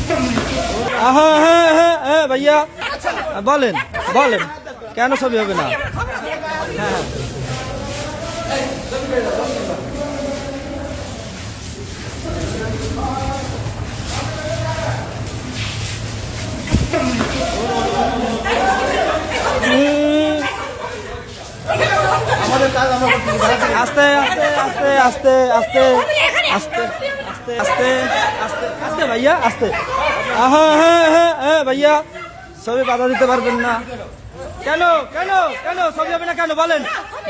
হ্যাঁ হ্যাঁ হ্যাঁ হ্যাঁ ভাইয়া বলেন বলেন কেন ছবি হবে না? হ্যাঁ আস্তে আস্তে আস্তে আস্তে আস্তে আস্তে আস্তে আস্তে আস্তে ভাইয়া আস্তে। হ্যাঁ হ্যাঁ হ্যাঁ হ্যাঁ ভাইয়া ছবি বাধা দিতে পারবেন না কেন? কেন কেন ছবি হবে না কেন বলেন?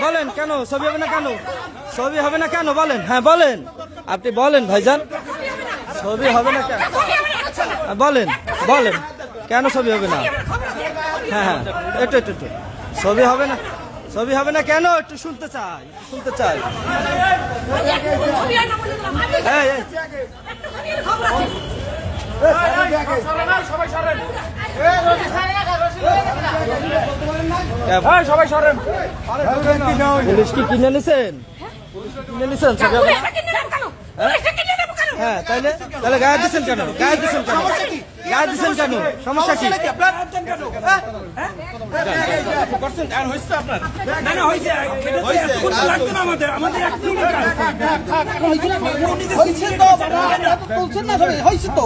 বলেন কেন ছবি হবে না কেন? ছবি হবে না কেন বলেন? হ্যাঁ বলেন, আপনি বলেন ভাইজান ছবি হবে না কেন? বলেন বলেন কেন ছবি হবে না? হ্যাঁ হ্যাঁ একটু একটু একটু ছবি হবে না, ছবি হবে না কেন? একটু শুনতে চাই, শুনতে চাই। পুলিশ কি কিনে নিছেন? কিনে নিছেন ছবি হবে না? হ্যাঁ তাইলে তাহলে গায়ে দিচ্ছেন কেন? গায়ে দিচ্ছেন কেন? গায়ে দিচ্ছেন কেন? সমস্যা কি? হয়েছে তো